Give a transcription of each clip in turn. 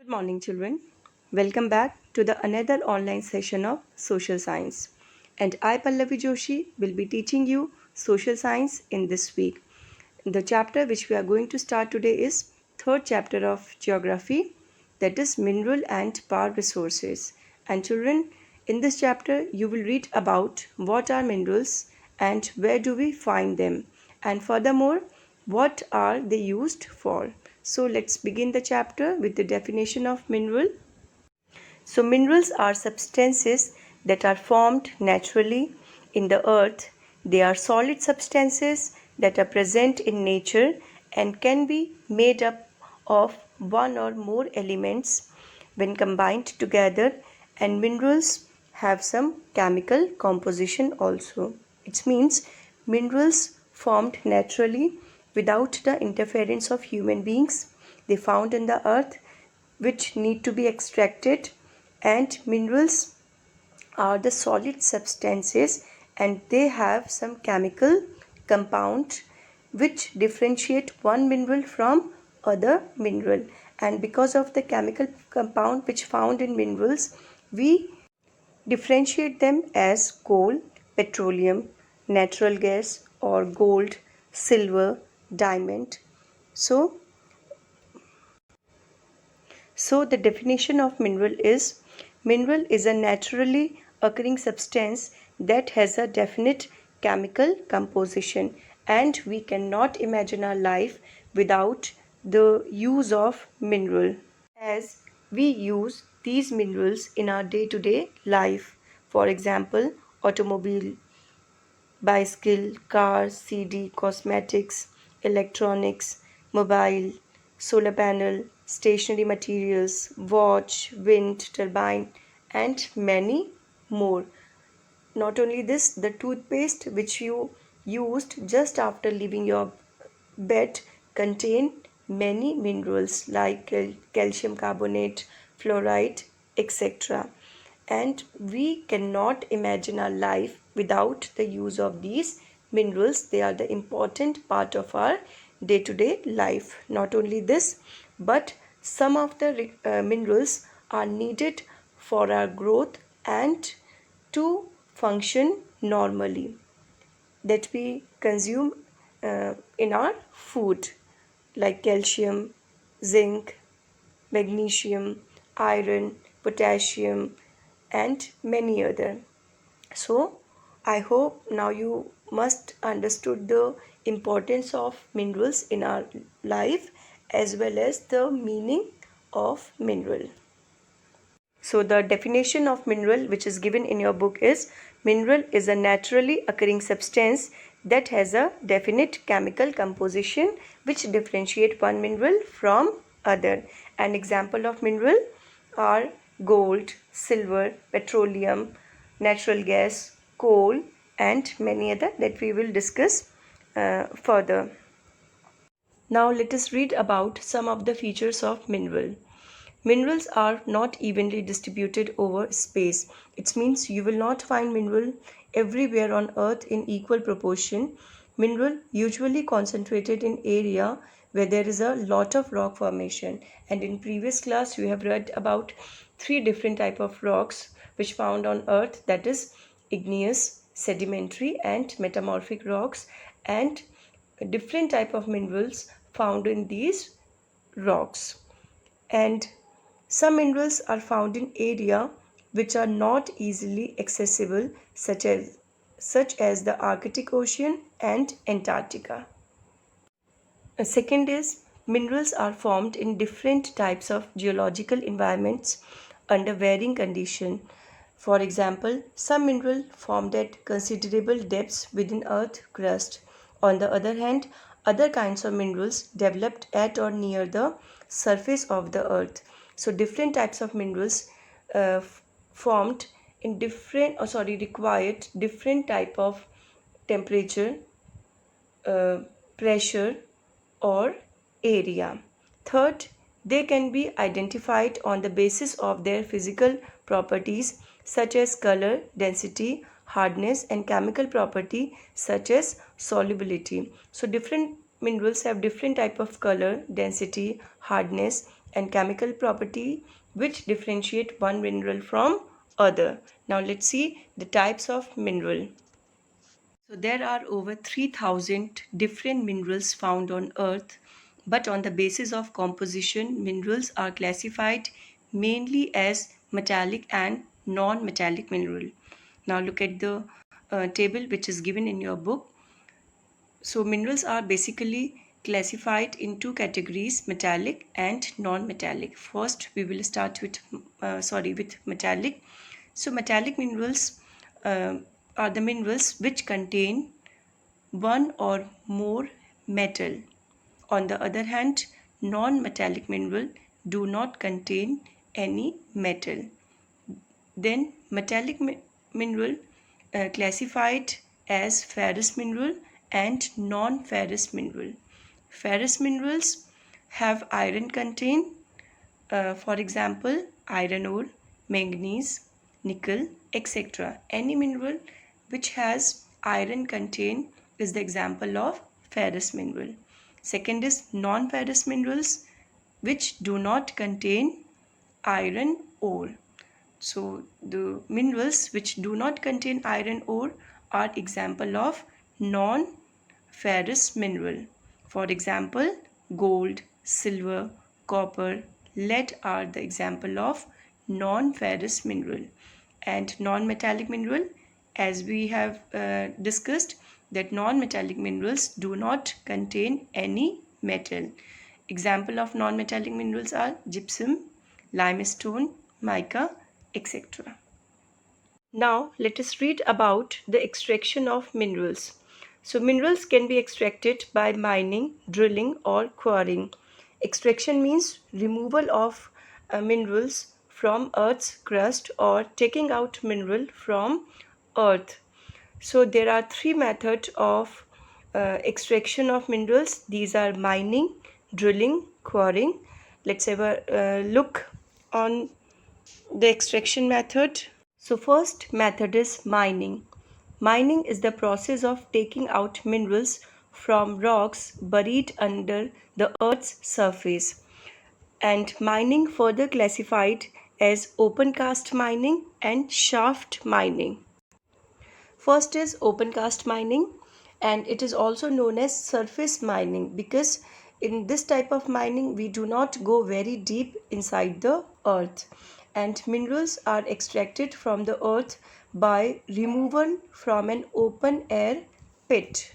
Good morning, children. Welcome back to the another online session of social science. And I, Pallavi Joshi, will be teaching you social science in this week. The chapter which we are going to start today is third chapter of geography, that is mineral and power resources. And children, in this chapter you will read about what are minerals and where do we find them, and furthermore what are they used for. So let's begin the chapter with the definition of mineral. So, minerals are substances that are formed naturally in the earth. They are solid substances that are present in nature and can be made up of one or more elements when combined together. And minerals have some chemical composition also. It means minerals formed naturally without the interference of human beings. They found in the earth which need to be extracted, and minerals are the solid substances and they have some chemical compound which differentiate one mineral from other mineral, and because of the chemical compound which found in minerals we differentiate them as coal, petroleum, natural gas, or gold, silver, diamond. So, the definition of mineral is a naturally occurring substance that has a definite chemical composition, and we cannot imagine our life without the use of mineral, as we use these minerals in our day-to-day life. For example, automobile, bicycle, car, CD, cosmetics, electronics, mobile, solar panel, stationery materials, watch, wind turbine, and many more. Not only this, the toothpaste which you used just after leaving your bed contain many minerals like calcium carbonate, fluoride, etc. And we cannot imagine our life without the use of these minerals. They are the important part of our day-to-day life. Not only this, but some of the minerals are needed for our growth and to function normally, that we consume in our food, like calcium, zinc, magnesium, iron, potassium, and many other. So I hope now you must understood the importance of minerals in our life as well as the meaning of mineral. So the definition of mineral which is given in your book is: mineral is a naturally occurring substance that has a definite chemical composition which differentiate one mineral from other. An example of mineral are gold, silver, petroleum, natural gas, coal, and many other that we will discuss further. Now let us read about some of the features of mineral. Minerals are not evenly distributed over space. It means you will not find mineral everywhere on earth in equal proportion. Mineral usually concentrated in area where there is a lot of rock formation. And in previous class you have read about three different type of rocks which found on earth, that is igneous, sedimentary, and metamorphic rocks, and different type of minerals found in these rocks. And some minerals are found in area which are not easily accessible, such as the Arctic Ocean and Antarctica. A second is minerals are formed in different types of geological environments under varying conditions. For example, some mineral formed at considerable depths within earth crust. On the other hand, other kinds of minerals developed at or near the surface of the earth. So different types of minerals formed in required different type of temperature, uh, pressure, or area. Third, they can be identified on the basis of their physical properties such as color, density, hardness, and chemical property such as solubility. So different minerals have different type of color, density, hardness, and chemical property which differentiate one mineral from other. Now let's see the types of mineral. So there are over 3000 different minerals found on earth, but on the basis of composition, minerals are classified mainly as metallic and non-metallic mineral. Now look at the table which is given in your book. So minerals are basically classified in two categories, metallic and non-metallic. First we will start with with metallic. So metallic minerals uh, are the minerals which contain one or more metal. On the other hand, non-metallic mineral do not contain any metal. Then metallic mineral classified as ferrous mineral and non-ferrous mineral. Ferrous minerals have iron content, for example, iron ore, manganese, nickel, etc. Any mineral which has iron content is the example of ferrous mineral. Second is non-ferrous minerals which do not contain iron ore. So the minerals which do not contain iron ore are example of non-ferrous mineral. For example, gold, silver, copper, lead are the example of non-ferrous mineral. And non-metallic mineral, as we have discussed, that non-metallic minerals do not contain any metal. Example of non-metallic minerals are gypsum, limestone, mica, etc. Now let us read about the extraction of minerals. So minerals can be extracted by mining, drilling or quarrying. Extraction means removal of minerals from earth's crust or taking out mineral from earth. So there are three methods of extraction of minerals. These are mining, drilling, quarrying. Let's have a look on the extraction method. So first method is mining. Mining is the process of taking out minerals from rocks buried under the earth's surface. And mining further classified as open cast mining and shaft mining. First is open cast mining, and it is also known as surface mining because in this type of mining we do not go very deep inside the earth, and minerals are extracted from the earth by removal from an open air pit.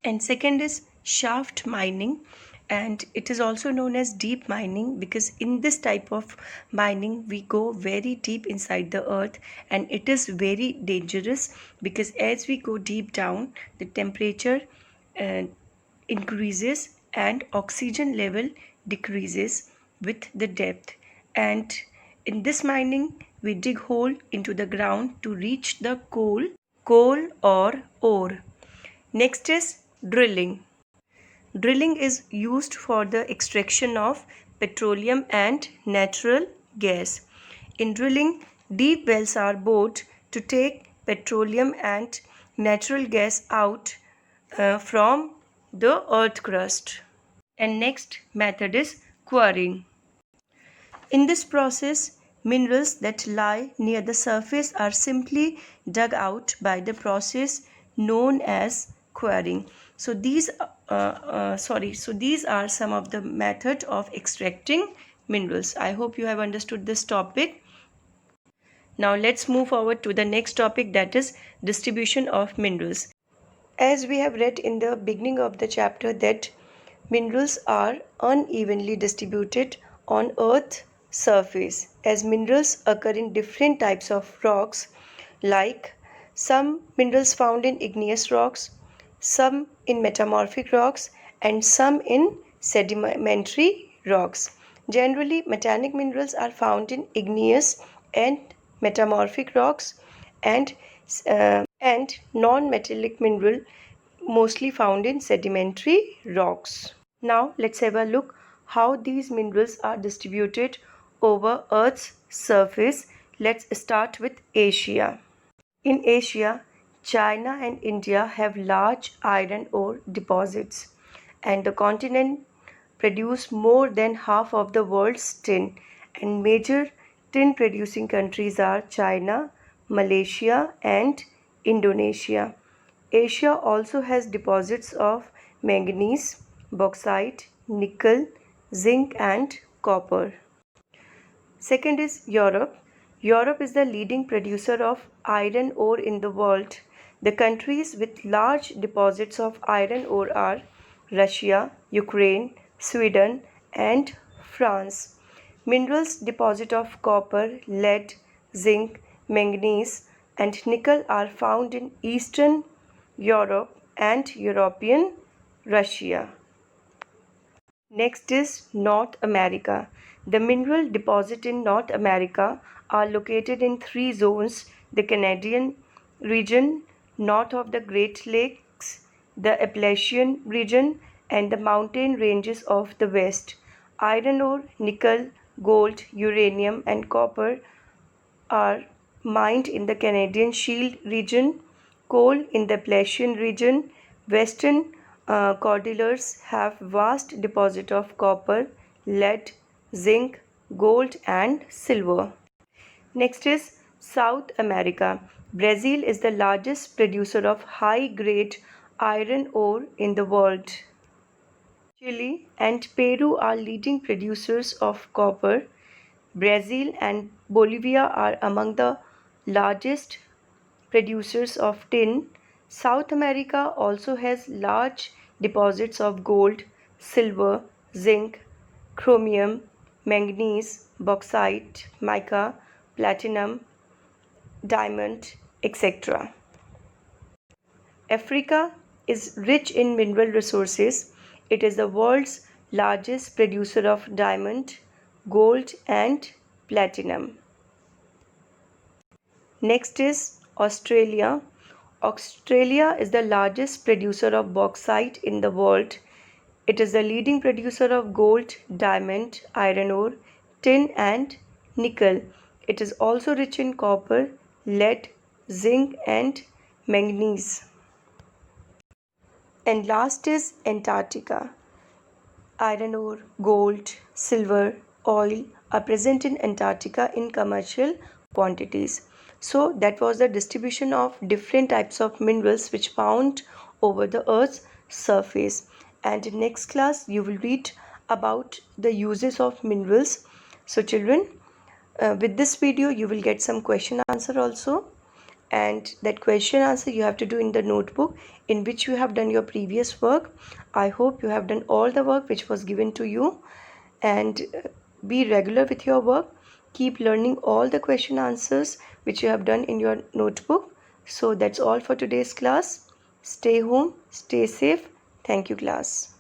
And second is shaft mining, and it is also known as deep mining because in this type of mining we go very deep inside the earth, and it is very dangerous because as we go deep down the temperature uh, increases and oxygen level decreases with the depth. And in this mining we dig hole into the ground to reach the coal or ore. Next is drilling. Drilling is used for the extraction of petroleum and natural gas. In drilling, deep wells are bored to take petroleum and natural gas out from the earth crust. And next method is quarrying. In this process, minerals that lie near the surface are simply dug out by the process known as quarrying. So these are some of the method of extracting minerals. I hope you have understood this topic. Now let's move forward to the next topic, that is distribution of minerals. As we have read in the beginning of the chapter that minerals are unevenly distributed on Earth's surface, as minerals occur in different types of rocks, like some minerals found in igneous rocks, some in metamorphic rocks, and some in sedimentary rocks. Generally, metallic minerals are found in igneous and metamorphic rocks, and non-metallic mineral mostly found in sedimentary rocks. Now let's have a look how these minerals are distributed over Earth's surface. Let's start with Asia. In Asia, China and India have large iron ore deposits, and the continent produce more than half of the world's tin, and major tin producing countries are China, Malaysia, and Indonesia. Asia also has deposits of manganese, bauxite, nickel, zinc, and copper. Second is Europe. Europe is the leading producer of iron ore in the world. The countries with large deposits of iron ore are Russia, Ukraine, Sweden, and France. Minerals deposit of copper, lead, zinc, manganese, and nickel are found in Eastern Europe and European Russia. Next is North America. The mineral deposits in North America are located in three zones: the Canadian region, north of the Great Lakes, the Appalachian region, and the mountain ranges of the West. Iron ore, nickel, gold, uranium, and copper are mined in the Canadian Shield region, coal in the Appalachian region. Western Cordilleras have vast deposit of copper, lead, zinc, gold, and silver. Next is South America. Brazil is the largest producer of high-grade iron ore in the world. Chile and Peru are leading producers of copper. Brazil and Bolivia are among the largest producers of tin. South America also has large deposits of gold, silver, zinc, chromium, manganese, bauxite, mica, platinum, diamond, etc. Africa is rich in mineral resources. It is the world's largest producer of diamond, gold, and platinum. Next is Australia. Australia is the largest producer of bauxite in the world. It is the leading producer of gold, diamond, iron ore, tin, and nickel. It is also rich in copper, lead, zinc, and manganese. And last is Antarctica. Iron ore, gold, silver, oil are present in Antarctica in commercial quantities. So that was the distribution of different types of minerals which found over the earth's surface. And in next class you will read about the uses of minerals. So children, with this video you will get some question answer also, and that question answer you have to do in the notebook in which you have done your previous work. I hope you have done all the work which was given to you, and be regular with your work. Keep learning all the question answers which you have done in your notebook. So that's all for today's class. Stay home, stay safe. Thank you, class.